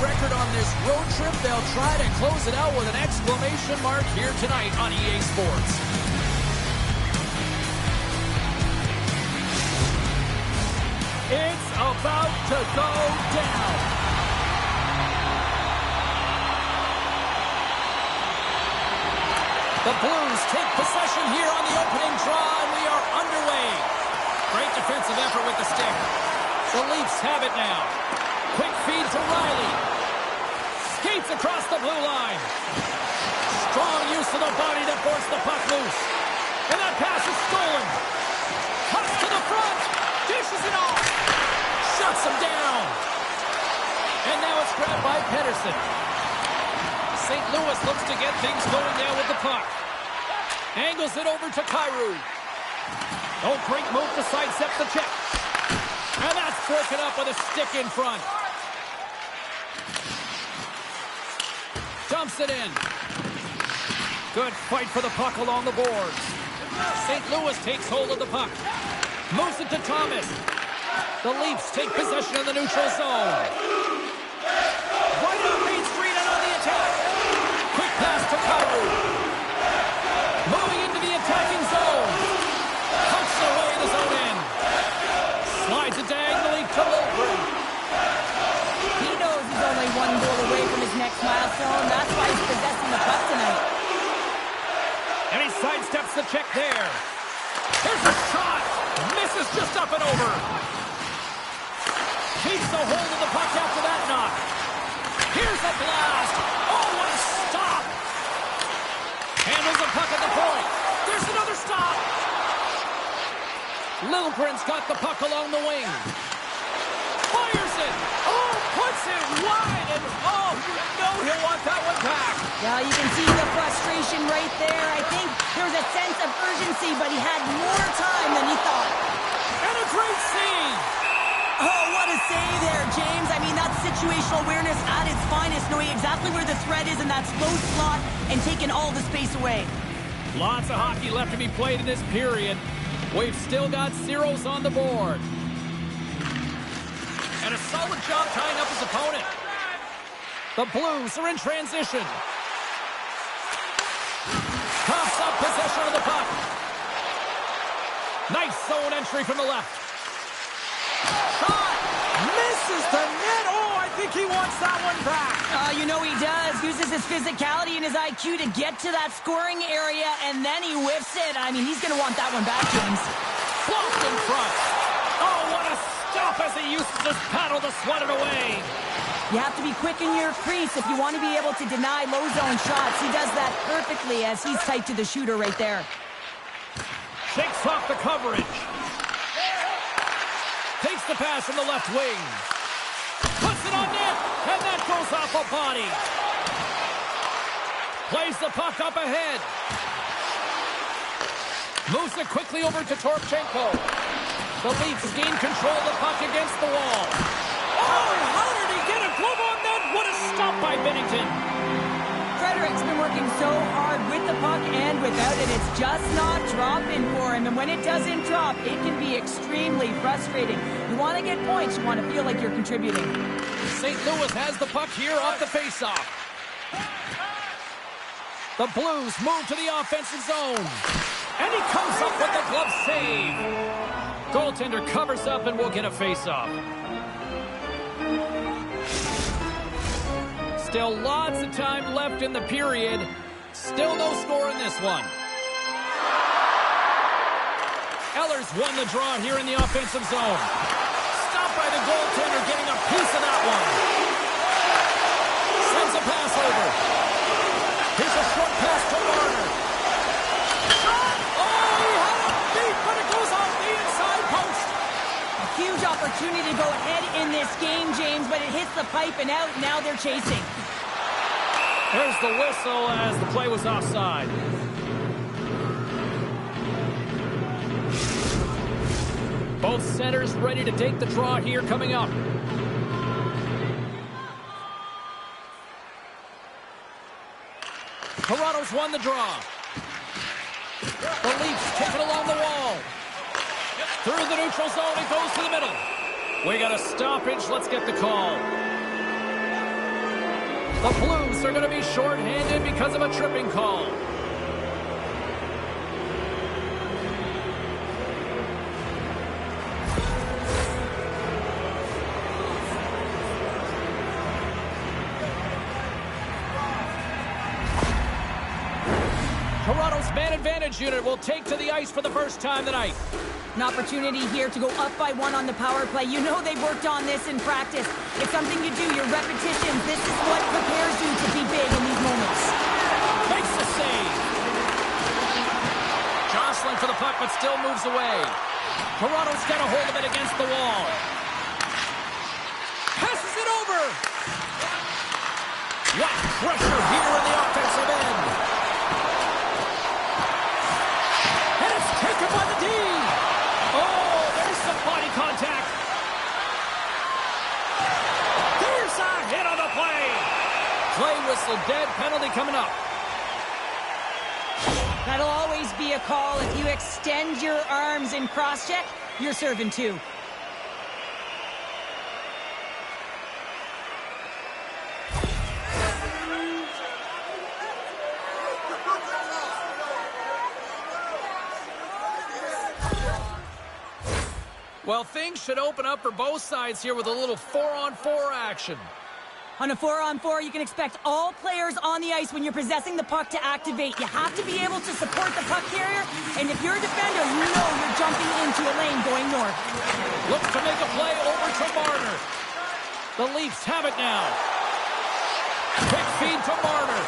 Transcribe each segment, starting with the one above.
record on this road trip. They'll try to close it out with an exclamation mark here tonight on EA Sports. It's about to go down. The Blues take possession here on the opening draw, and we are underway. Great defensive effort with the stick. The Leafs have it now. Quick feed to Riley. Skates across the blue line. Strong use of the body to force the puck loose. And that pass is stolen. Cuts to the front. Dishes it off. Shuts him down. And now it's grabbed by Pettersson. St. Louis looks to get things going now with the puck. Angles it over to Kyrou. Oh, great move to sidestep the check. And that's broken up with a stick in front. Dumps it in. Good fight for the puck along the boards. St. Louis takes hold of the puck. Moves it to Thomas. The Leafs take possession of the neutral zone. Right on Main Street and on the attack. Quick pass to Kyrou. Moving into the attacking zone. Punches away the zone end. Slides it diagonally to Lilburn. He knows he's only one goal away from his next milestone. That's why he's possessing the puck tonight. And he sidesteps the check there. Here's a shot. Misses just up and over. Keeps a hold of the puck after that knock. Here's a blast. Oh, what a stop. Handles the puck at the point. There's another stop. Lilburn got the puck along the wing. Fires it. Oh, puts it wide. And oh, you know he'll want that one back. Yeah, you can see the frustration right there. I think there's a sense of urgency, but he had more time than he thought. And a great save. Oh, what a save there, James. I mean, that's situational awareness at its finest, knowing exactly where the threat is in that slow slot and taking all the space away. Lots of hockey left to be played in this period. We've still got zeros on the board. And a solid job tying up his opponent. The Blues are in transition. Coughs up possession of the puck. Nice zone entry from the left. Shot! Misses the net. Oh, I think he wants that one back. You know he does. Uses his physicality and his IQ to get to that scoring area, and then he whiffs it. I mean, he's going to want that one back, James. Blocked in front. Oh, what a stop as he uses his paddle to swat it away. You have to be quick in your crease if you want to be able to deny low zone shots. He does that perfectly as he's tight to the shooter right there. Shakes off the coverage. Takes the pass from the left wing. Puts it on net, and that goes off a body. Plays the puck up ahead. Moves it quickly over to Torpchenko. The Leafs gain control of the puck against the wall. Oh, how did he get a glove on that? What a stop by Binnington. Frederick's been working so hard with the puck and without it. It's just not dropping for him. And when it doesn't drop, it can be extremely frustrating. You want to get points. You want to feel like you're contributing. St. Louis has the puck here off the faceoff. The Blues move to the offensive zone. And he comes up with the glove save. Goaltender covers up and will get a faceoff. Still lots of time left in the period. Still no score in this one. Ellers won the draw here in the offensive zone. Stopped by the goaltender, getting a piece of that one. Sends a pass over. Here's a short pass to Marner. Shot! Oh, he had it beat, but it goes off the inside post. A huge opportunity to go ahead in this game, James, but it hits the pipe and out. Now they're chasing. There's the whistle as the play was offside. Both centers ready to take the draw here coming up. Toronto's won the draw. The Leafs take it along the wall. Through the neutral zone, it goes to the middle. We got a stoppage. Let's get the call. The Blues are going to be shorthanded because of a tripping call. Toronto's man advantage unit will take to the ice for the first time tonight. An opportunity here to go up by 1 on the power play. You know they've worked on this in practice. It's something you do, your repetitions. This is what prepares you to be big in these moments. Makes the save. Jostling for the puck, but still moves away. Toronto's got a hold of it against the wall. Passes it over. What pressure here in the offensive end. And it's taken by the D. Oh, there's some body contact. There's a hit on the play. Play whistle dead, penalty coming up. That'll always be a call. If you extend your arms in cross-check, you're serving too. Well, things should open up for both sides here with a little 4-on-4 action. On a 4-on-4, you can expect all players on the ice when you're possessing the puck to activate. You have to be able to support the puck carrier, and if you're a defender, you know you're jumping into a lane going north. Looks to make a play over to Marner. The Leafs have it now. Quick feed to Marner.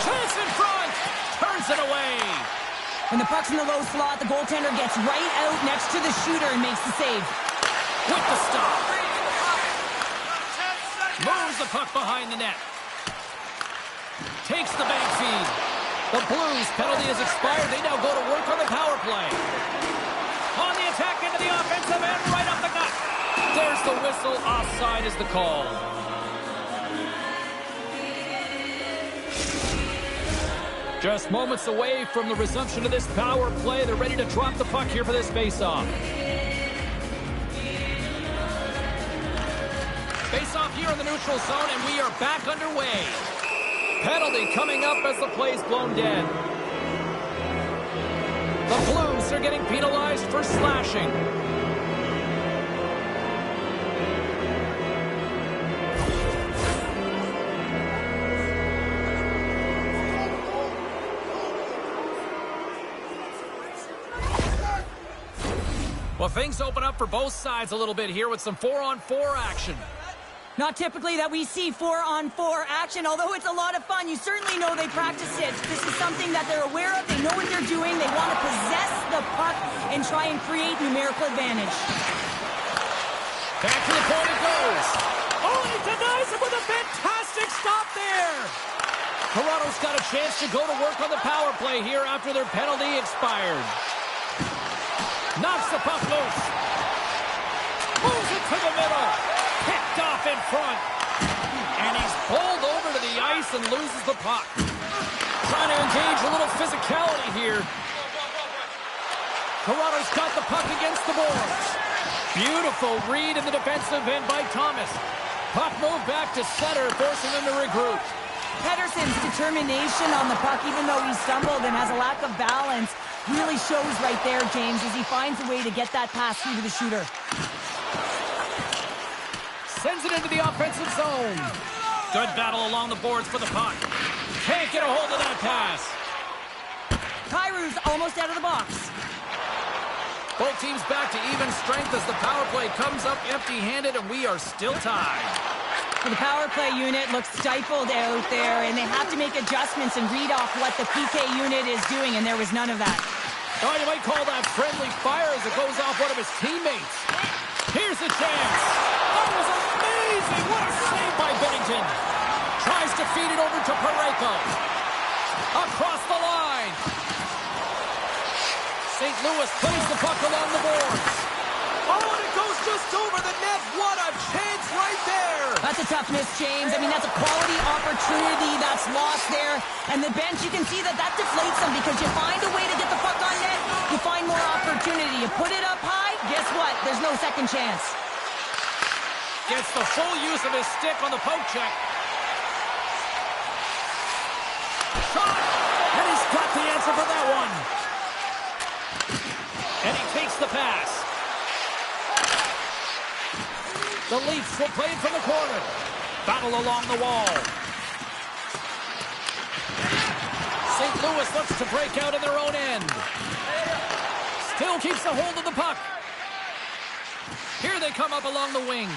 Chance in front. Turns it away. When the puck's in the low slot, the goaltender gets right out next to the shooter and makes the save. With the stop. Moves the puck behind the net. Takes the bank feed. The Blues penalty has expired. They now go to work on the power play. On the attack into the offensive end, right up the gut. There's the whistle. Offside is the call. Just moments away from the resumption of this power play. They're ready to drop the puck here for this face-off. Face-off here in the neutral zone, and we are back underway. Penalty coming up as the play's blown dead. The Blues are getting penalized for slashing. Well, things open up for both sides a little bit here with some 4-on-4 action. Not typically that we see 4-on-4 action, although it's a lot of fun. You certainly know they practice it. This is something that they're aware of. They know what they're doing. They want to possess the puck and try and create numerical advantage. Back to the point it goes. Oh, he denies it with a fantastic stop there. Toronto's got a chance to go to work on the power play here after their penalty expired. Knocks the puck loose. Moves it to the middle. Picked off in front. And he's pulled over to the ice and loses the puck. Trying to engage a little physicality here. Toronto's got the puck against the boards. Beautiful read in the defensive end by Thomas. Puck moved back to center, forcing them to regroup. Pettersson's determination on the puck, even though he stumbled and has a lack of balance, really shows right there, James, as he finds a way to get that pass through to the shooter. Sends it into the offensive zone. Good battle along the boards for the puck. Can't get a hold of that pass. Kairu's almost out of the box. Both teams back to even strength as the power play comes up empty-handed, and we are still tied. Well, the power play unit looks stifled out there, and they have to make adjustments and read off what the PK unit is doing, and there was none of that. Oh, you might call that friendly fire as it goes off one of his teammates. Here's the chance. That was amazing. What a save by Bennington. Tries to feed it over to Parayko. Across the line. St. Louis plays the puck along the boards. Oh, and it goes just over the net. What a chance right there. That's a tough miss, James. I mean, that's a quality opportunity that's lost there. And the bench, you can see that deflates them because you find a way to get the puck on net, you find more opportunity. You put it up high, guess what? There's no second chance. Gets the full use of his stick on the poke check. shot! And he's got the answer for that one. And he takes the pass. The Leafs will play it from the corner. Battle along the wall. St. Louis looks to break out in their own end. Still keeps a hold of the puck. Here they come up along the wing.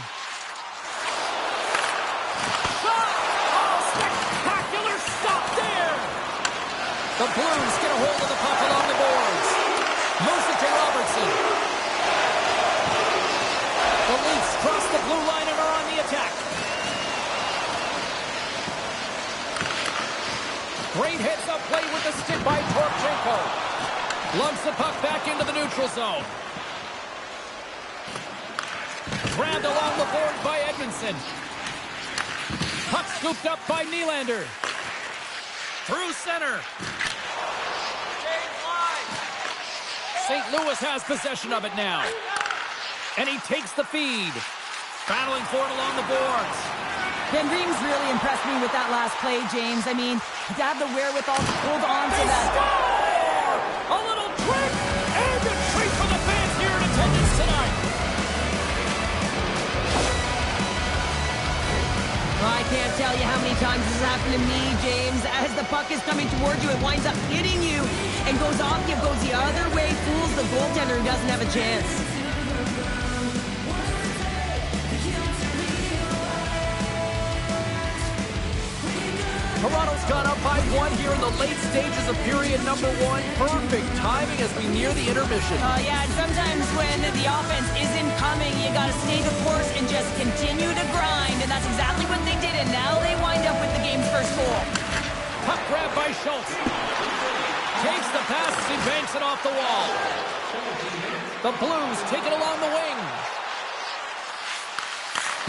Shot! Oh, spectacular stop there! The Blues get a hold of the puck along the boards. Moves it to Robertson. The Leafs cross the blue line and are on the attack. Great heads-up play with the stick by Torchenko. Lumps the puck back into the neutral zone. Grabbed along the board by Edmondson. Puck scooped up by Nylander. Through center. St. Louis has possession of it now. And he takes the feed. Battling for it along the boards. Ben Reams really impressed me with that last play, James. I mean, to have the wherewithal to hold on to that. Score! A little trick and a treat for the fans here in attendance tonight. Well, I can't tell you how many times this has happened to me, James. As the puck is coming towards you, it winds up hitting you and goes off you, goes the other way, fools the goaltender who doesn't have a chance. Toronto's gone up by one here in the late stages of period number one. Perfect timing as we near the intermission. Yeah, and sometimes when the offense isn't coming, you got to stay the course and just continue to grind. And that's exactly what they did, and now they wind up with the game's first goal. Puck grab by Schultz. Takes the pass as he banks it off the wall. The Blues take it along the wing.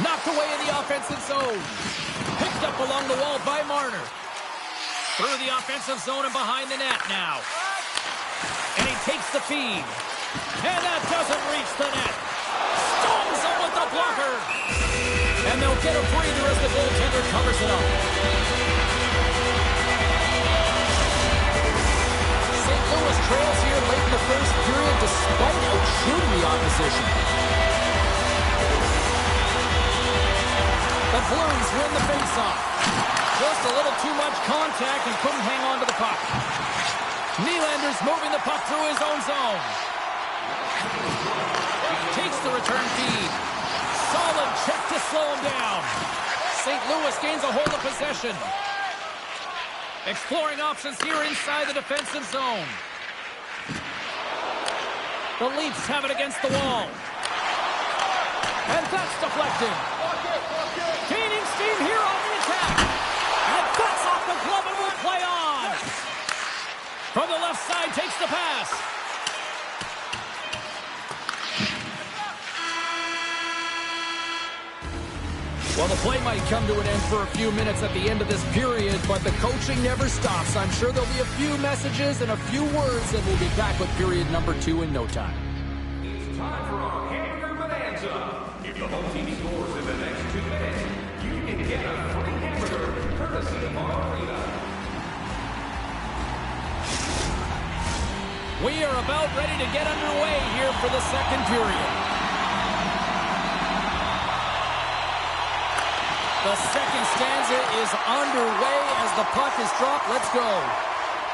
Knocked away in the offensive zone. Picked up along the wall by Marner. Through the offensive zone and behind the net now. And he takes the feed. And that doesn't reach the net. Stones him with the blocker. And they'll get a breather as the goaltender covers it up. St. Louis trails here late in the first period despite outshooting the opposition. The Blues win the faceoff. Just a little too much contact and couldn't hang on to the puck. Nylander's moving the puck through his own zone. Takes the return feed. Solid check to slow him down. St. Louis gains a hold of possession. Exploring options here inside the defensive zone. The Leafs have it against the wall. And that's deflected. Gaining steam here on the attack. And that's off the glove and will play on. From the left side, takes the pass. Well, the play might come to an end for a few minutes at the end of this period, but the coaching never stops. I'm sure there'll be a few messages and a few words, and we'll be back with period number 2 in no time. It's time for our hamburger bonanza. If the home team scores in the next 2 minutes, you can get a free hamburger courtesy of our arena. We are about ready to get underway here for the second period. The second stanza is underway as the puck is dropped. Let's go.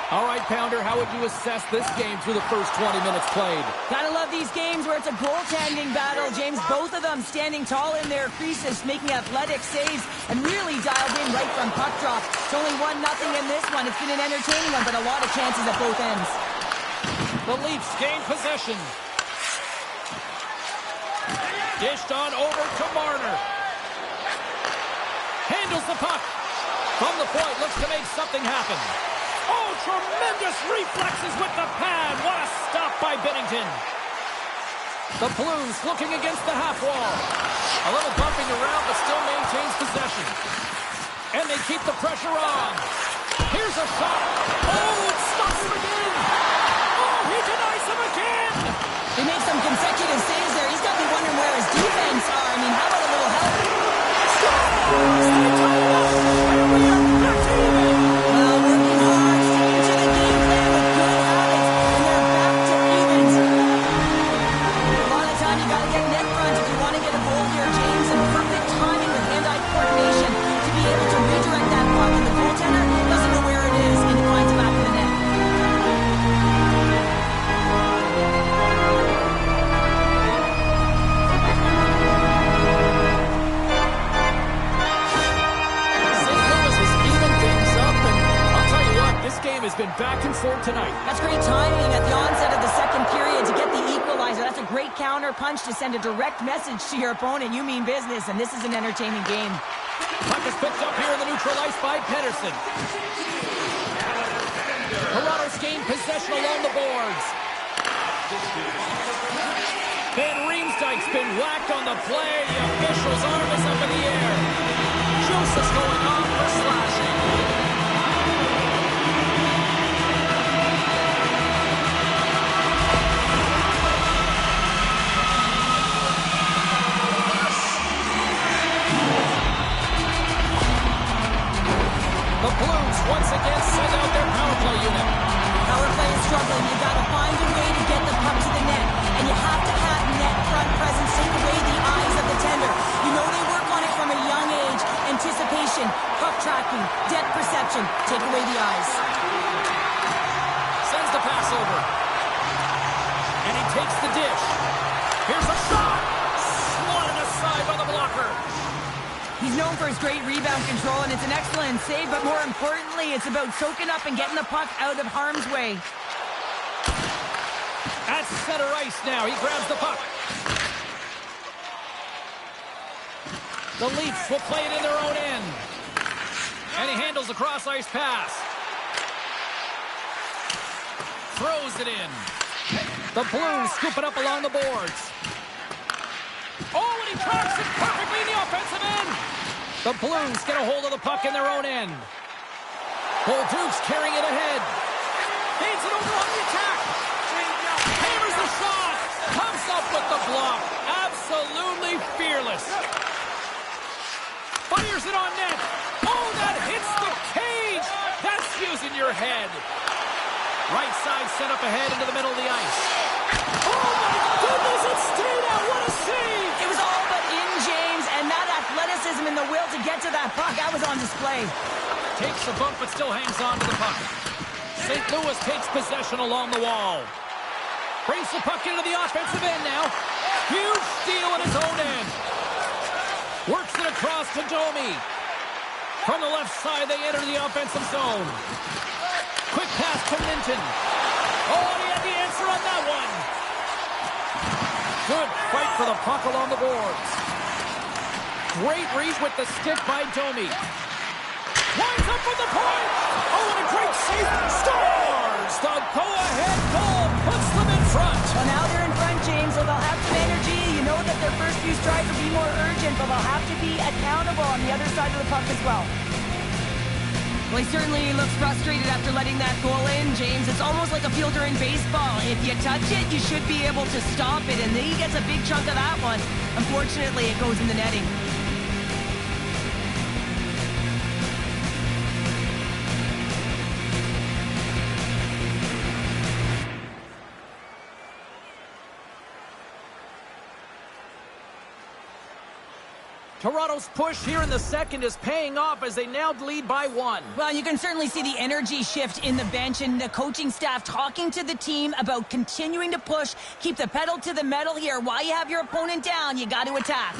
All right, Pounder, how would you assess this game through the first 20 minutes played? Gotta love these games where it's a goaltending battle, James. Both of them standing tall in their creases, making athletic saves, and really dialed in right from puck drop. It's only 1-0 in this one. It's been an entertaining one, but a lot of chances at both ends. The Leafs gain possession. Dished on over to Marner. Handles the puck. From the point, looks to make something happen. Oh, tremendous reflexes with the pad. What a stop by Binnington. The Blues looking against the half wall. A little bumping around, but still maintains possession. And they keep the pressure on. Here's a shot. Oh, it stops him again. Oh, he denies him again. He makes some consecutive saves there. He's got to be wondering where his defense are. I mean, how about a little help? Scores! They tie it up. And we are back to even. Working hard. punch to send a direct message to your opponent. You mean business, and this is an entertaining game. Puck is picked up here in the neutral ice by Pedersen. Toronto's gained possession along the boards. Van Riemsdyk's been whacked on the play. The official's arm is up in the air. Juice is going on for slashing. The Blues once again send out their power play unit. Power play is struggling. You got to find a way to get the puck to the net, and you have to have net front presence. Take away the eyes of the tender. You know they work on it from a young age. Anticipation, puck tracking, depth perception. Take away the eyes. Sends the pass over. And he takes the dish. Here's a shot. Swatted aside by the blocker. He's known for his great rebound control, and it's an excellent save, but more importantly, it's about soaking up and getting the puck out of harm's way. At center ice now. He grabs the puck. The Leafs will play it in their own end. And he handles the cross-ice pass. Throws it in. The Blues scoop it up along the boards. Oh, and he tracks it perfectly in the offensive end. The Blues get a hold of the puck in their own end. Bolduc's carrying it ahead. Feeds it over on the attack. Hammers the shot. Comes up with the block. Absolutely fearless. Fires it on net. Oh, that hits the cage. That's using your head. Right side set up ahead into the middle of the ice. Oh, my goodness, it stayed out. What a save. It was all but in, James, and that athleticism and the will to get to that puck, that was on display. Takes the bump, but still hangs on to the puck. St. Louis takes possession along the wall. Brings the puck into the offensive end now. Huge steal in his own end. Works it across to Domi. From the left side, they enter the offensive zone. Quick pass to Minton. Oh, and he had the answer on that one. Good fight for the puck along the boards. Great read with the stick by Domi. Winds up from the point. Oh, and a great save. Scores! The go-ahead goal puts them in front. Well, now they're in front, James, so they'll have some energy. You know that their first few strides will be more urgent, but they'll have to be accountable on the other side of the puck as well. Well, he certainly looks frustrated after letting that goal in, James. It's almost like a fielder in baseball. If you touch it, you should be able to stop it, and he gets a big chunk of that one. Unfortunately, it goes in the netting. Toronto's push here in the second is paying off as they now lead by 1. Well, you can certainly see the energy shift in the bench and the coaching staff talking to the team about continuing to push, keep the pedal to the metal here. While you have your opponent down, you got to attack.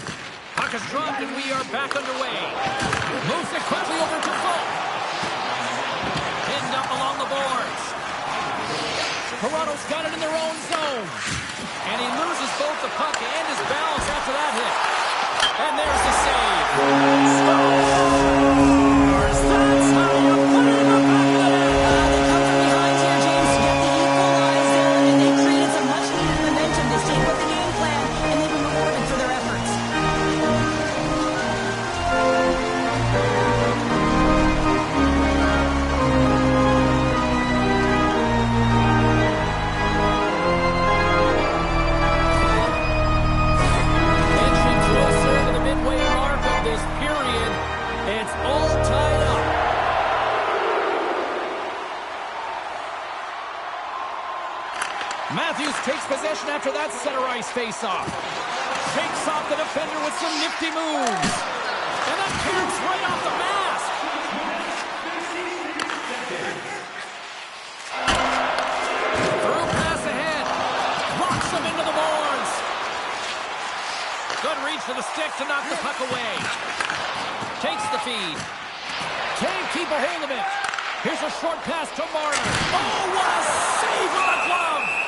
Puck is dropped and we are back underway. Moves it quickly over to Folk. Pinned up along the boards. Toronto's got it in their own zone. And he loses both the puck and his balance after that hit. And there's the save. Scores! That's how you put it in the back of the net. They come from behind here, James, to get the equalizer, and they created some much-needed momentum. They stayed with the game plan, and they've been rewarded for their efforts. Matthews takes possession after that center ice face-off. Shakes off the defender with some nifty moves. And that clears right off the mask. Through pass ahead. Rocks him into the boards. Good reach for the stick to knock the puck away. Takes the feed. Can't keep a hold of it. Here's a short pass to Marner. Oh, what a save with a glove!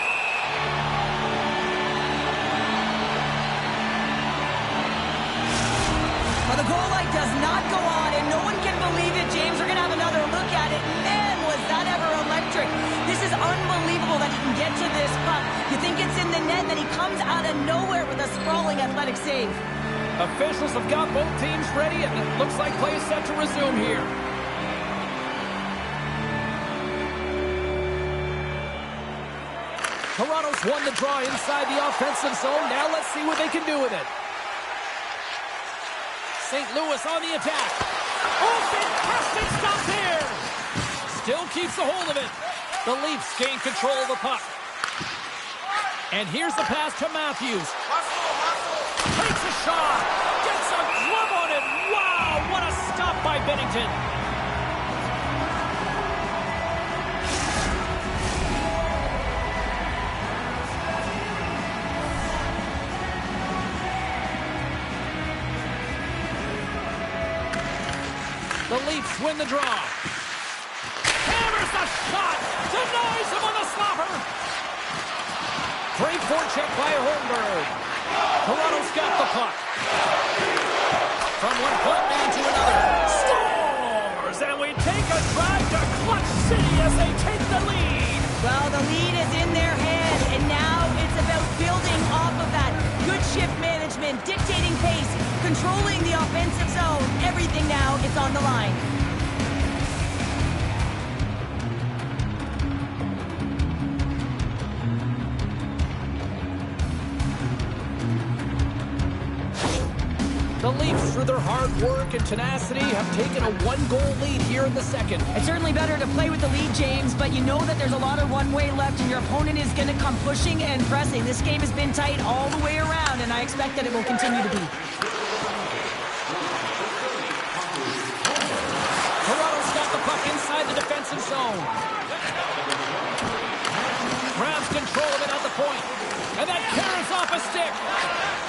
Well, the goal light does not go on, and no one can believe it, James. We're going to have another look at it. Man, was that ever electric. This is unbelievable that he can get to this puck. You think it's in the net, then he comes out of nowhere with a sprawling athletic save. Officials have got both teams ready, and it looks like play is set to resume here. Toronto's won the draw inside the offensive zone. Now let's see what they can do with it. St. Louis on the attack. Oh, fantastic stop here. Still keeps a hold of it. The Leafs gain control of the puck. And here's the pass to Matthews. Takes a shot. Gets a glove on it. Wow, what a stop by Bennington. The Leafs win the draw. Hammers the shot. Denies him on the slapper. Great forecheck by Holmberg. Toronto's got the puck. From one point man to another. Scores! And we take a drive to Clutch City as they take the lead. Well, the lead is in their head, and now it's about building off of that. Good shift management, dictating pace, controlling the offensive zone. Everything now is on the line. The Leafs, through their hard work and tenacity, have taken a one-goal lead here in the second. It's certainly better to play with the lead, James, but you know that there's a lot of runway left, and your opponent is going to come pushing and pressing. This game has been tight all the way around, and I expect that it will continue to be. Toronto's got the puck inside the defensive zone. Grabs control of it at the point. And that carries off a stick.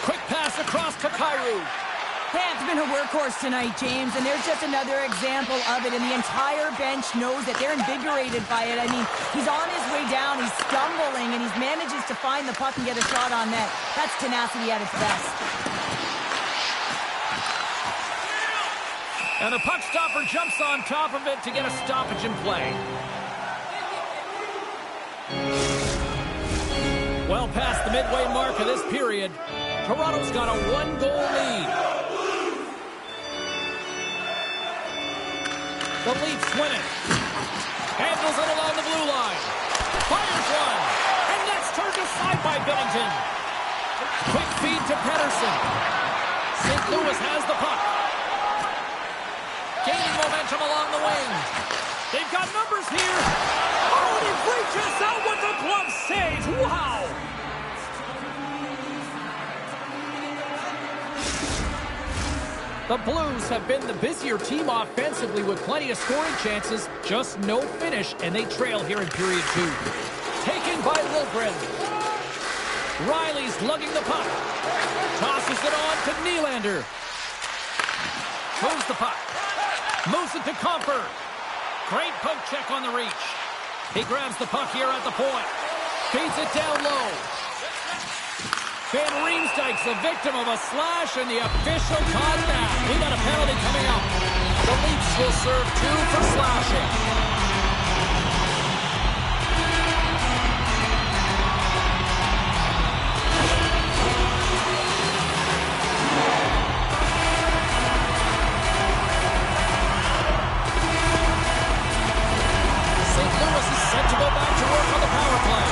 Quick pass across to Kyrou. Pant's been a workhorse tonight, James, and there's just another example of it, and the entire bench knows that they're invigorated by it. I mean, he's on his way down, he's stumbling, and he manages to find the puck and get a shot on net. That's tenacity at its best. And the puck stopper jumps on top of it to get a stoppage in play. Well past the midway mark of this period, Toronto's got a one-goal lead. The Leafs win it. Handles it along the blue line. Fires one. And that's turned aside by Bennington. Quick feed to Pettersson. St. Louis has the puck. Gaining momentum along the wing. They've got numbers here. Oh, and he reaches out with the glove save. Wow. The Blues have been the busier team offensively with plenty of scoring chances, just no finish, and they trail here in period 2. Taken by Liljegren. Riley's lugging the puck. Tosses it on to Nylander. Moves the puck. Moves it to Comfort. Great poke check on the reach. He grabs the puck here at the point. Feeds it down low. Van Riemsdyk's the victim of a slash, and the official caught that. We got a penalty coming up. The Leafs will serve 2 for slashing. St. Louis is set to go back to work on the power play.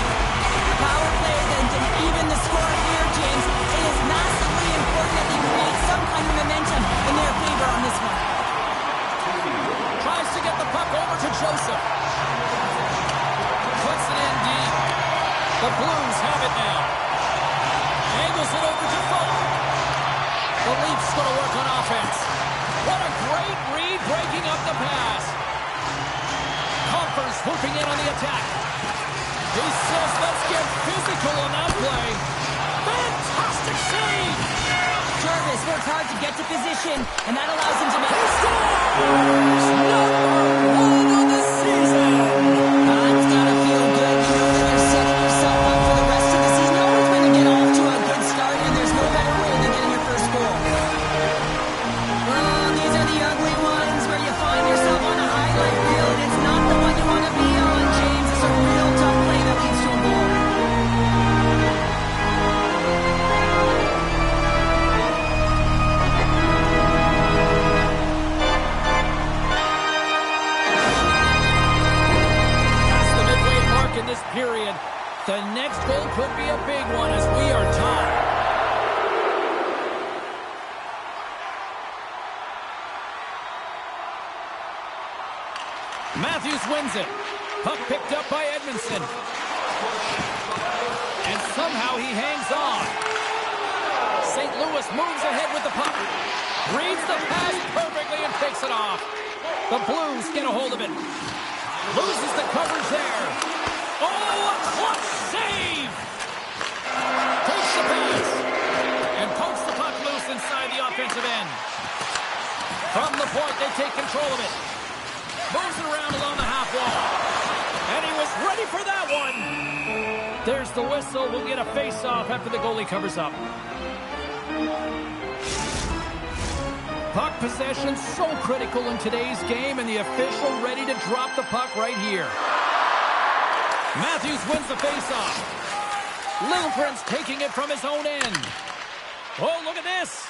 Power play and even the score here, James. It is massively important that they create some kind of momentum in their favor on this one. Tries to get the puck over to Joseph. Puts it in deep. The Blues have it now. Angles it over to Folk. The Leafs going to work on offense. What a great read, breaking up the pass. Comfort's swooping in on the attack. He says, let's get physical on that play. Fantastic save! Jarvis works hard to get to position, and that allows him to make He scores! Number 1 on the season! It's gotta feel good. You know that you're setting yourself up for the rest of the season. You're always going to get off to a good start, and there's no better way than getting your first goal. Matthews wins it. Puck picked up by Edmondson. And somehow he hangs on. St. Louis moves ahead with the puck. Reads the pass perfectly and takes it off. The Blues get a hold of it. Loses the coverage there. Oh, a clutch save! Takes the pass. And pokes the puck loose inside the offensive end. From the point, they take control of it. Moves it around along the half wall. And he was ready for that one. There's the whistle. We'll get a face-off after the goalie covers up. Puck possession so critical in today's game, and the official ready to drop the puck right here. Matthews wins the face-off. Littleprince taking it from his own end. Oh, look at this.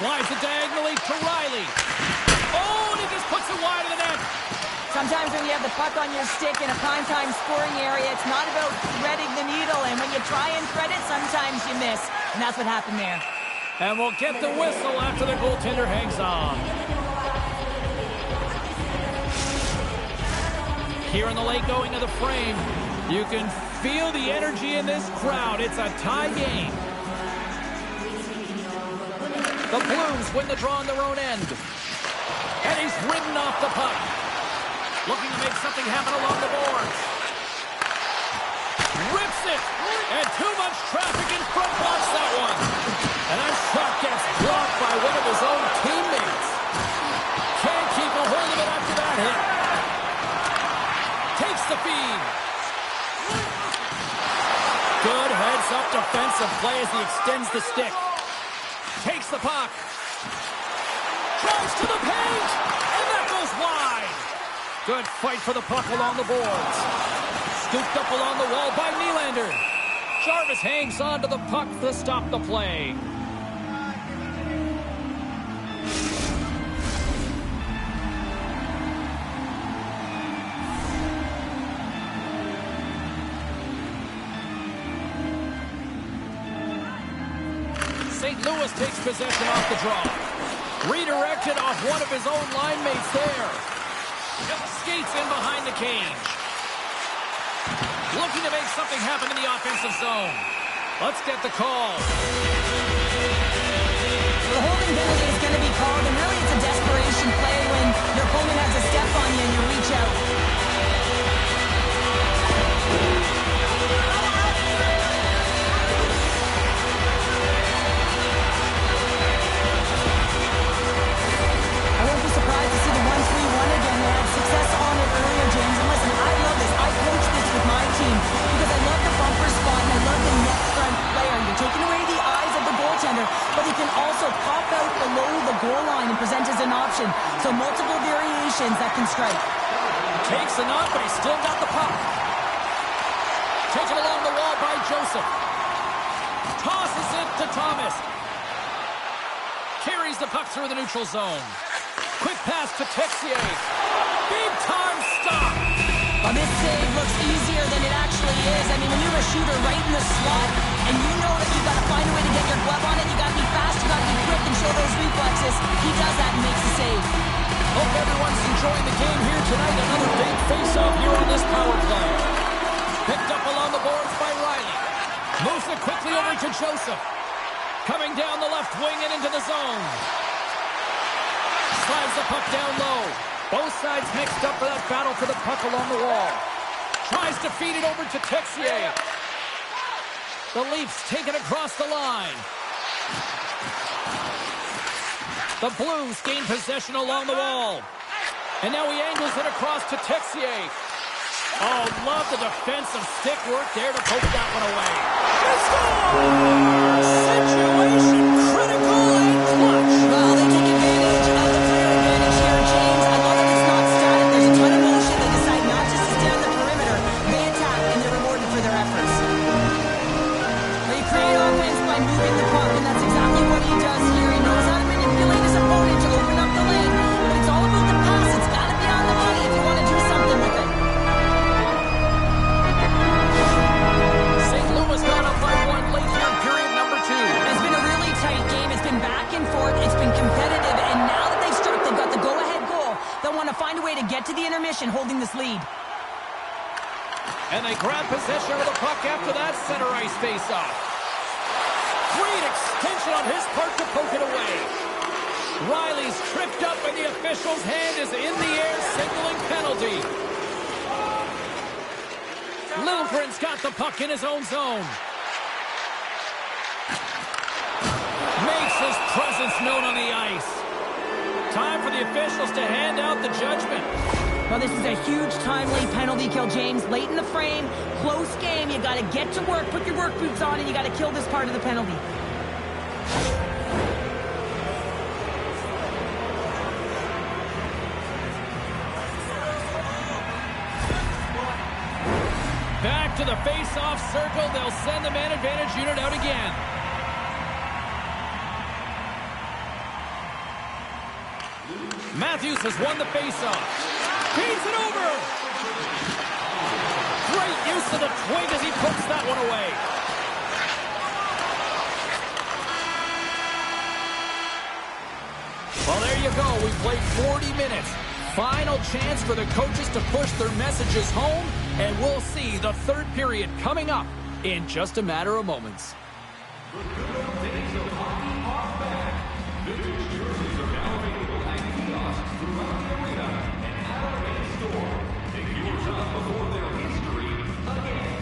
Slides it diagonally to Riley. Oh, and he just puts it wide of the net. Sometimes when you have the puck on your stick in a prime-time scoring area, it's not about threading the needle, and when you try and thread it, sometimes you miss. And that's what happened there. And we'll get the whistle after the goaltender hangs on. Here in the late going of the frame, you can feel the energy in this crowd. It's a tie game. The Blues win the draw on their own end. And he's ridden off the puck. Looking to make something happen along the boards. Rips it. And too much traffic in front. Watch that one. And that shot gets blocked by one of his own teammates. Can't keep a hold of it after that hit. Takes the feed. Good heads-up defensive play as he extends the stick. Takes the puck. Drives to the paint. And that goes wide. Good fight for the puck along the boards. Scooped up along the wall by Nylander. Jarvis hangs on to the puck to stop the play. St. Louis takes possession off the draw. Redirected off one of his own line mates there. Skates in behind the cage. Looking to make something happen in the offensive zone. Let's get the call. The holding penalty is going to be called, and really it's a desperation play when your opponent has a step on you and you reach out. I won't be surprised to see the 1-3-1 again. They had success on it earlier, James. And listen, I love this. I coach this with my team because I love the bumper spot and I love the net front player. You're taking away the eyes of the goaltender, but he can also pop out below the goal line and present as an option. So multiple variations that can strike. Takes the knock, but he's still got the puck. Taken along the wall by Joseph. Tosses it to Thomas. Carries the puck through the neutral zone. Quick pass to Texier. Big time stop. Well, this save looks easier than it actually is. I mean, when you're a shooter right in the slot, and you know that you've got to find a way to get your glove on it, you got to be fast, you got to be quick and show those reflexes. He does that and makes the save. Hope everyone's enjoying the game here tonight. Another big face-off here on this power play. Picked up along the boards by Riley. Moves it quickly over to Joseph. Coming down the left wing and into the zone. Slides the puck down low. Both sides mixed up for that battle for the puck along the wall. Tries to feed it over to Texier. The Leafs take it across the line. The Blues gain possession along the wall. And now he angles it across to Texier. Oh, love the defensive stick work there to poke that one away. Situation critical and clutch. Well, they take advantage of the player advantage here, James. I love that it's not static. There's a ton of motion. They decide not just to stay on the perimeter. They attack, and they're rewarded for their efforts. They create offense by moving the puck, and that's exactly what he does here. He knows how to manipulate his opponent to open up the lane. But it's all about the pass. It's got to be on the money if you want to do something with it. St. Louis got up by one late here in period number 2. It's been a really tight game. It's been back and forth. It's been competitive. And now that they've struck, they've got the go-ahead goal. possession holding this lead. And they grab possession of the puck after that center ice faceoff. Great extension on his part to poke it away. Riley's tripped up and the official's hand is in the air, signaling penalty. Liljegren's got the puck in his own zone. Makes his presence known on the ice. Time for the officials to hand out the judgment. Well, this is a huge timely penalty kill, James. Late in the frame, close game. You got to get to work, put your work boots on, and you got to kill this part of the penalty. Back to the face-off circle. They'll send the man advantage unit out again. Matthews has won the face-off. Feeds it over. Great use of the twig as he pokes that one away. Well, there you go. We played 40 minutes. Final chance for the coaches to push their messages home, and we'll see the third period coming up in just a matter of moments. The good old days of hockey are back. Vintage jerseys are now available at kiosks throughout the arena and at our main store. Pick yours up before their history again.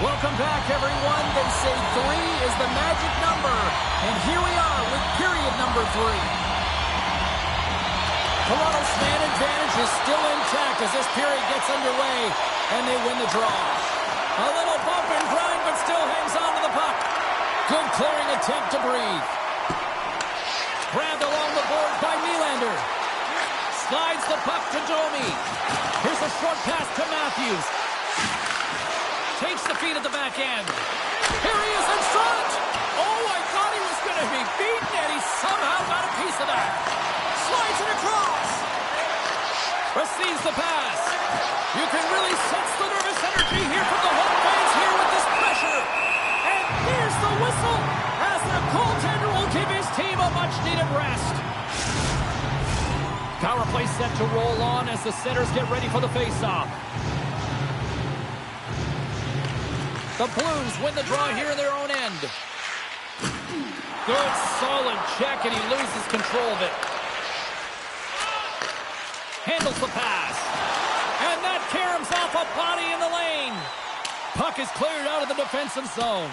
Welcome back, everyone. They say 3 is the magic number. And here we are with period number 3. Toronto's man advantage is still intact as this period gets underway, and they win the draw. A little bump and grind, but still hangs on to the puck. Good clearing attempt to breathe. Grabbed along the board by Nylander. Slides the puck to Domi. Here's a short pass to Matthews. Takes the feed at the back end. Here he is in front. Oh, I thought he was going to be beaten, and he somehow got a piece of that. Slides it across. Receives the pass. You can really sense the nervous energy here from the home fans here with this pressure. And here's the whistle as the goaltender will give his team a much-needed rest. Power play set to roll on as the centers get ready for the face-off. The Blues win the draw here in their own end. Good, solid check, and he loses control of it. Handles the pass. And that caroms off a body in the lane. Puck is cleared out of the defensive zone.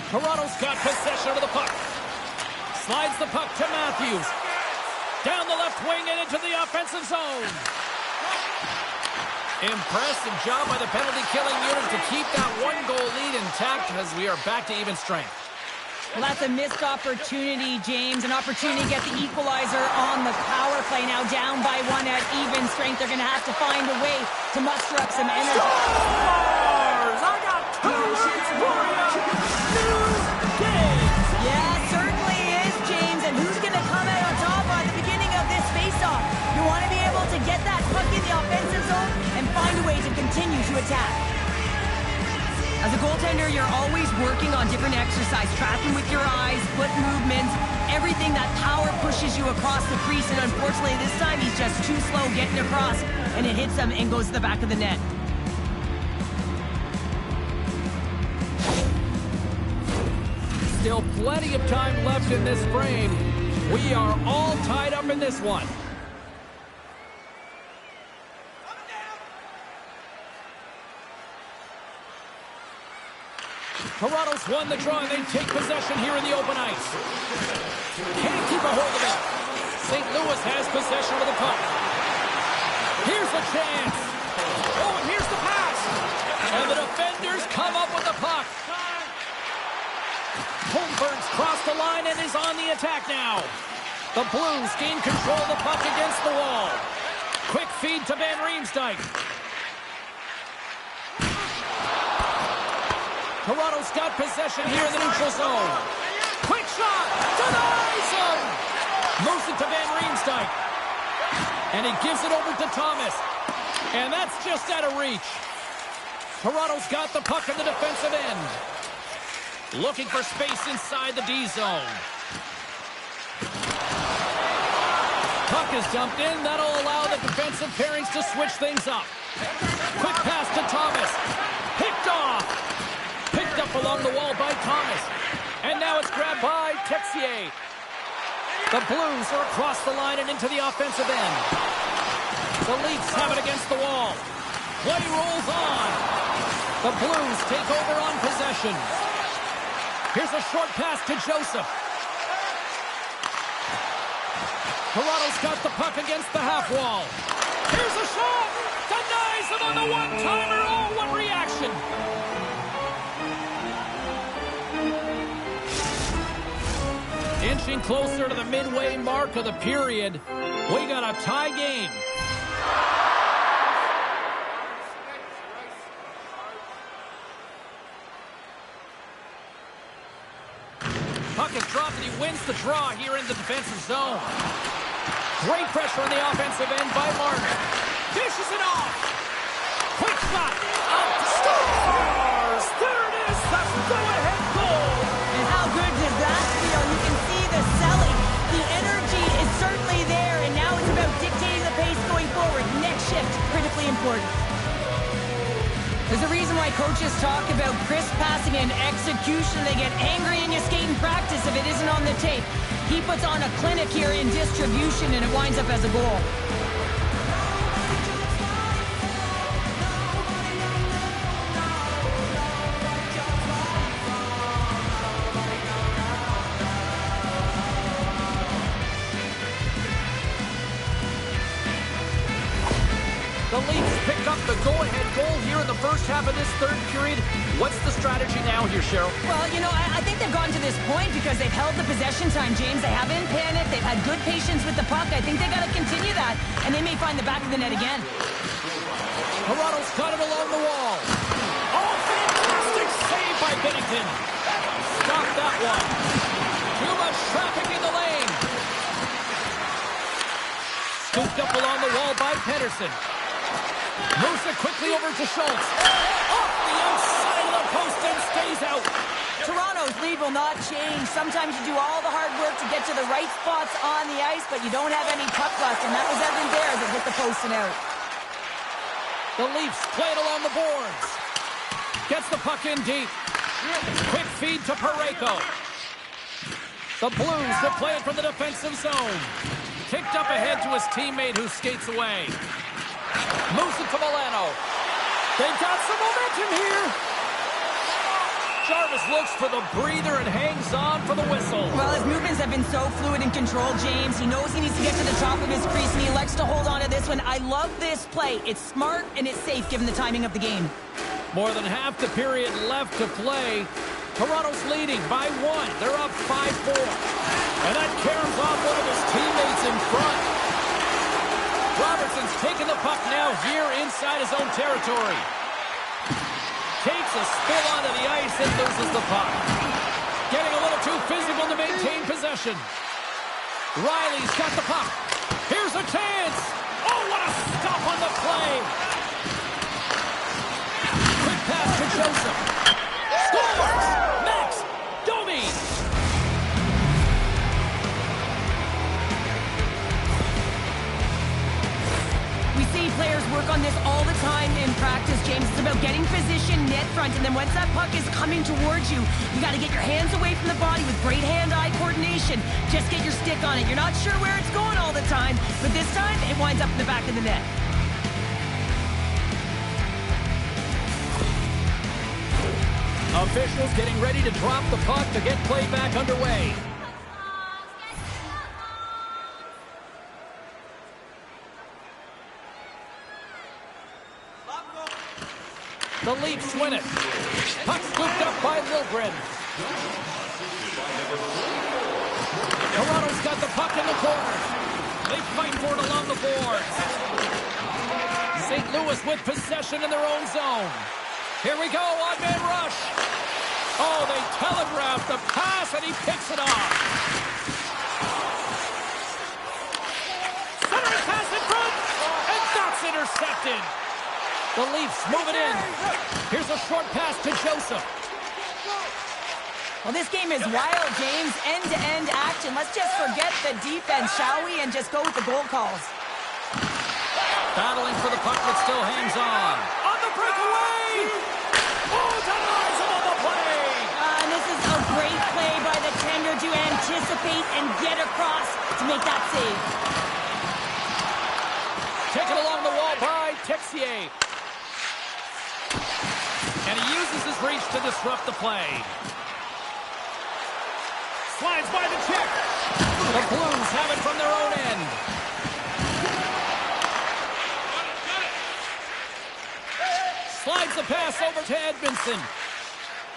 Toronto's got possession of the puck. Slides the puck to Matthews. Down the left wing and into the offensive zone. Impressive job by the penalty-killing unit to keep that one-goal lead intact as we are back to even strength. Well, that's a missed opportunity, James. An opportunity to get the equalizer on the power play. Now down by 1 at even strength. They're going to have to find a way to muster up some energy. Scores! I got 2 words for you! New game! Yeah, certainly is, James. And who's going to come out on top at the beginning of this face-off? You want to be able to get that puck in the offensive zone and find a way to continue to attack. As a goaltender, you're always working on different exercise, tracking with your eyes, foot movements, everything that power pushes you across the crease. And unfortunately, this time he's just too slow getting across, and it hits him and goes to the back of the net. Still plenty of time left in this frame. We are all tied up in this one. Toronto's won the draw, and they take possession here in the open ice. Can't keep a hold of it. St. Louis has possession of the puck. Here's a chance. Oh, and here's the pass. And the defenders come up with the puck. Holmberg's crossed the line and is on the attack now. The Blues gain control of the puck against the wall. Quick feed to Van Riemsdyk. Toronto's got possession here in the neutral zone. Quick shot! Denies him! Moves it to Van Riemsdyk. And he gives it over to Thomas. And that's just out of reach. Toronto's got the puck in the defensive end. Looking for space inside the D zone. Puck is dumped in. That'll allow the defensive pairings to switch things up. Quick pass to Thomas. Picked off. Picked up along the wall by Thomas. And now it's grabbed by Texier. The Blues are across the line and into the offensive end. The Leafs have it against the wall. Play rolls on. The Blues take over on possession. Here's a short pass to Joseph. Toronto's got the puck against the half wall. Here's a shot. Denies him on the one-timer. Oh, what reaction. Inching closer to the midway mark of the period. We got a tie game. Puck is dropped and he wins the draw here in the defensive zone. Great pressure on the offensive end by Martin. Dishes it off. Quick shot. Scores! There it is. The go-ahead goal. And how good does that feel? You can see the selling. The energy is certainly there, and now it's about dictating the pace going forward. Next shift, critically important. There's a reason why coaches talk about crisp passing and execution. They get angry and you skate in practice if it isn't on the tape. He puts on a clinic here in distribution, and it winds up as a goal. The Leafs pick up the go-ahead goal here in the first half of this third period. What's the strategy now here, Cheryl? Well, you know, I think they've gotten to this point because they've held the possession time, James. They haven't panicked. They've had good patience with the puck. I think they got to continue that, and they may find the back of the net again. Toronto's got it along the wall. Oh, fantastic save by Binnington. Stop that one. Too much traffic in the lane. Scooped up along the wall by Pedersen. Moves it quickly over to Schultz. Off the outside of the post and stays out. Toronto's lead will not change. Sometimes you do all the hard work to get to the right spots on the ice, but you don't have any puck luck, and that was evident there as it hit the post and out. The Leafs play it along the boards. Gets the puck in deep. Quick feed to Parayko. The Blues will play it from the defensive zone. Kicked up ahead to his teammate who skates away. Moves it to Milano. They've got some momentum here. Jarvis looks for the breather and hangs on for the whistle. Well, his movements have been so fluid and controlled, James. He knows he needs to get to the top of his crease, and he likes to hold on to this one. I love this play. It's smart and it's safe given the timing of the game. More than half the period left to play. Toronto's leading by 1. They're up 5-4. And that caroms off one of his teammates in front. Robertson's taking the puck now here inside his own territory. Takes a spill onto the ice and loses the puck. Getting a little too physical to maintain possession. Riley's got the puck. Here's a chance. Oh, what a stop on the play. Quick pass to Joseph. Scores! Max Domi! We see players work on this all the time in practice, James. It's about getting position net front, and then once that puck is coming towards you, you got to get your hands away from the body with great hand-eye coordination. Just get your stick on it. You're not sure where it's going all the time, but this time it winds up in the back of the net. Officials getting ready to drop the puck to get play back underway. The Leafs win it. Puck scooped up by Liljegren. Toronto's got the puck in the corner. They fight for it along the boards. St. Louis with possession in their own zone. Here we go, on-man rush. Oh, they telegraphed the pass, and he picks it off. Centering pass in front, and that's intercepted. The Leafs move it in. Here's a short pass to Joseph. Well, this game is wild, James. End-to-end action. Let's just forget the defense, shall we? And just go with the goal calls. Battling for the puck that still hangs on. On the breakaway! Oh, denies him on the play! And this is a great play by the tender to anticipate and get across to make that save. Taken along the wall by Texier. And he uses his reach to disrupt the play. Slides by the check. The Blues have it from their own end. Slides the pass over to Edmondson.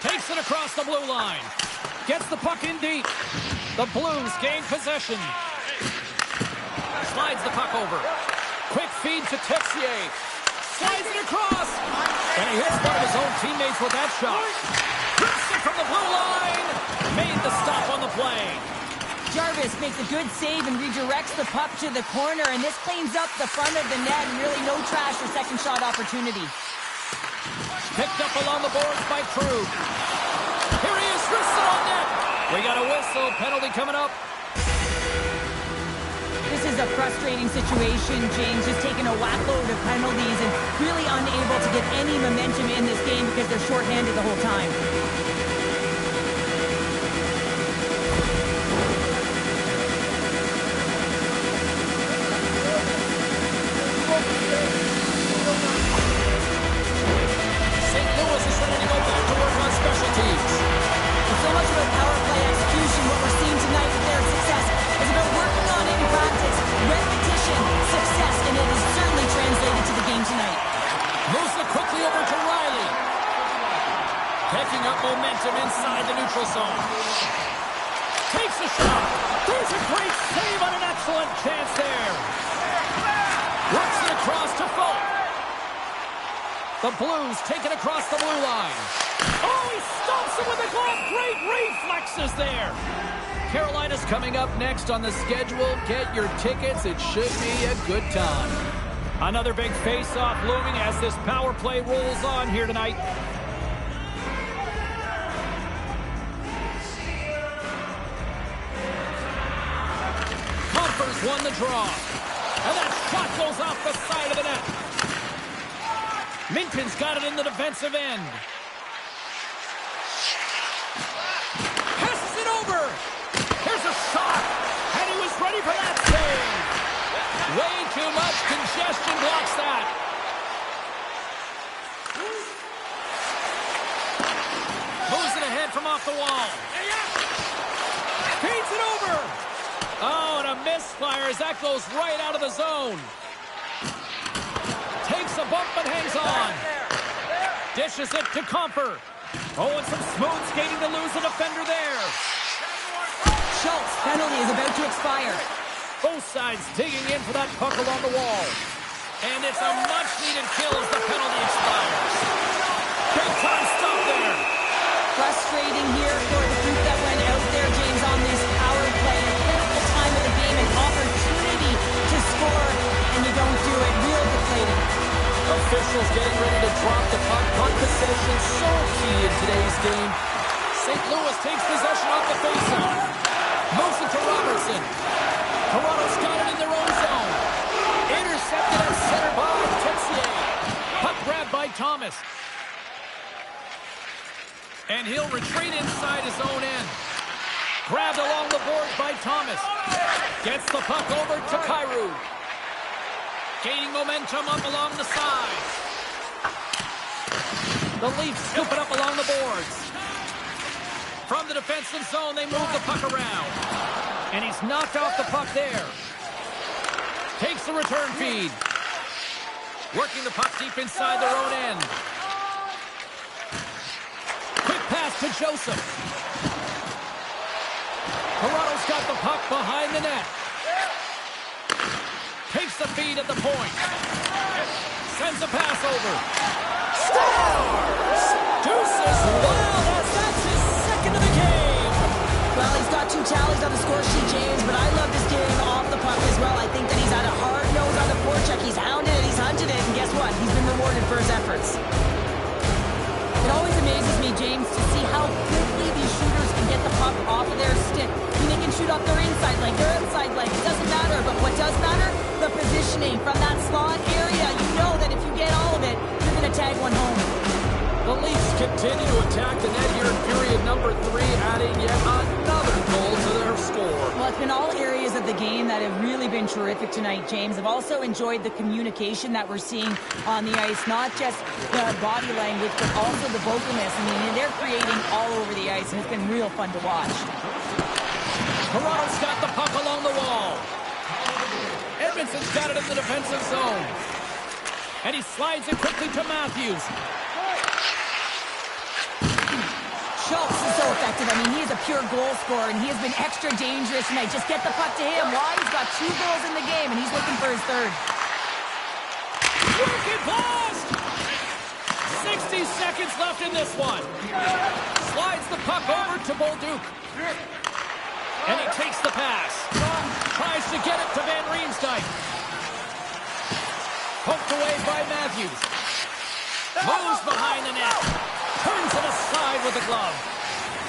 Takes it across the blue line. Gets the puck in deep. The Blues gain possession. Slides the puck over. Quick feed to Texier. Slides it across. And he hits one of his own teammates with that shot. Hits it from the blue line. Made the stop on the play. Jarvis makes a good save and redirects the puck to the corner, and this cleans up the front of the net and really no trash for second shot opportunity. Picked up along the boards by Krug. Here he is, wristed on net. We got a whistle, penalty coming up. This is a frustrating situation, James, just taking a whack load of penalties and really unable to get any momentum in this game because they're shorthanded the whole time. So much about power play execution, what we're seeing tonight with their success is about working on it in practice, repetition, success, and it is certainly translated to the game tonight. Moves it quickly over to Riley. Picking up momentum inside the neutral zone. Takes a shot. There's a great save on an excellent chance there. Works it across to Folk. The Blues take it across the blue line. Oh, he stomps it with a glove. Great reflexes there. Carolina's coming up next on the schedule. Get your tickets. It should be a good time. Another big face-off looming as this power play rolls on here tonight. Comfers won the draw. And that shot goes off the side of the net. Minton's got it in the defensive end. Passes it over. Here's a shot. And he was ready for that save. Way too much congestion blocks that. Moves it ahead from off the wall. Feeds it over. Oh, and a misfire as that goes right out of the zone. Takes a bump but hangs on. Dishes it to Comfer. Oh, and some smooth skating to lose the defender there. Schultz, penalty is about to expire. Both sides digging in for that puck along the wall. And it's a much-needed kill as the penalty expires. Big time stop there. Frustrating here for the group that went out there, James, on this power play. A critical time of the game, an opportunity to score, and you don't do it. Real deflating. Officials getting ready to drop the puck. Puck possession so key in today's game. St. Louis takes possession off the faceoff. Moves it to Robertson. Toronto's got it in their own zone. Intercepted at center by Texier. Puck grabbed by Thomas. And he'll retreat inside his own end. Grabbed along the boards by Thomas. Gets the puck over to Kyrou. Gaining momentum up along the side. The Leafs scoop it up along the boards. From the defensive zone, they move the puck around. And he's knocked off the puck there. Takes the return feed. Working the puck deep inside their own end. Quick pass to Joseph. Toronto's got the puck behind the net. Takes the feed at the point. Sends a pass over. Scores! Deuces wild as that's his second of the game. Well, he's got 2 tallies on the score sheet, James, but I love this game off the puck as well. I think that he's had a hard nose on the forecheck. He's hounded it, he's hunted it, and guess what? He's been rewarded for his efforts. It always amazes me, James, to see how quickly these shooters can get the puck off of their stick. I mean, they can shoot off their inside leg, their outside leg. It doesn't matter, but what does matter? The positioning from that slot area. You know that if you get all of it, you're going to tag one home. The Leafs continue to attack the net here in period number 3, adding yet another goal to their score. Well, it's been all areas of the game that have really been terrific tonight, James. I've also enjoyed the communication that we're seeing on the ice, not just the body language, but also the vocalness. I mean, they're creating all over the ice, and it's been real fun to watch. Toronto's got the puck along the wall. Edmondson's got it in the defensive zone. And he slides it quickly to Matthews. Schultz is so effective. I mean, he is a pure goal scorer, and he has been extra dangerous tonight. Just get the puck to him. Why? He's got 2 goals in the game, and he's looking for his third. Wicked blast! 60 seconds left in this one. Slides the puck over to Bolduc. And he takes the pass. Tries to get it to Van Riemsdyk. Poked away by Matthews. Moves behind the net. Turns it aside with the glove.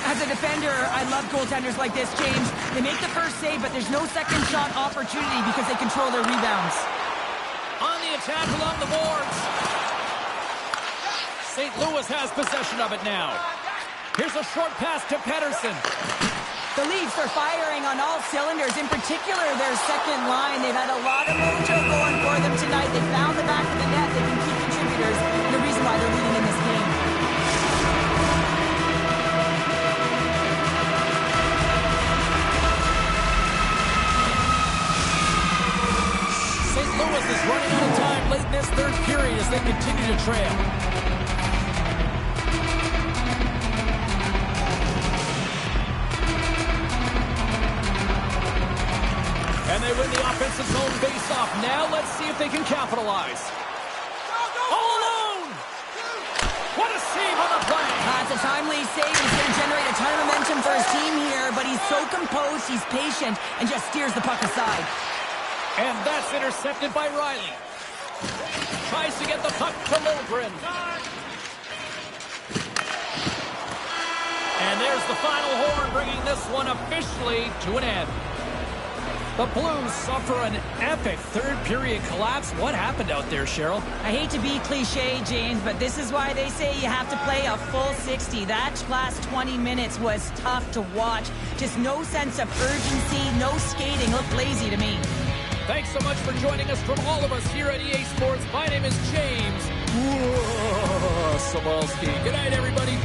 As a defender, I love goaltenders like this, James. They make the first save, but there's no second shot opportunity because they control their rebounds. On the attack along the boards. St. Louis has possession of it now. Here's a short pass to Pettersson. The Leafs are firing on all cylinders, in particular their second line. They've had a lot of mojo going for them tonight. They found the back of the net. They can keep contributors, and the reason why they're leading in this game. St. Louis is running out of time late in this third period as they continue to trail. And they win the offensive zone face-off. Now let's see if they can capitalize. All alone! What a save on the play! It's a timely save. He's going to generate a ton of momentum for his team here, but he's so composed, he's patient, and just steers the puck aside. And that's intercepted by Riley. Tries to get the puck to Lilgren. And there's the final horn, bringing this one officially to an end. The Blues suffer an epic third-period collapse. What happened out there, Cheryl? I hate to be cliche, James, but this is why they say you have to play a full 60. That last 20 minutes was tough to watch. Just no sense of urgency, no skating. Looked lazy to me. Thanks so much for joining us from all of us here at EA Sports. My name is James Cybulski. Good night, everybody.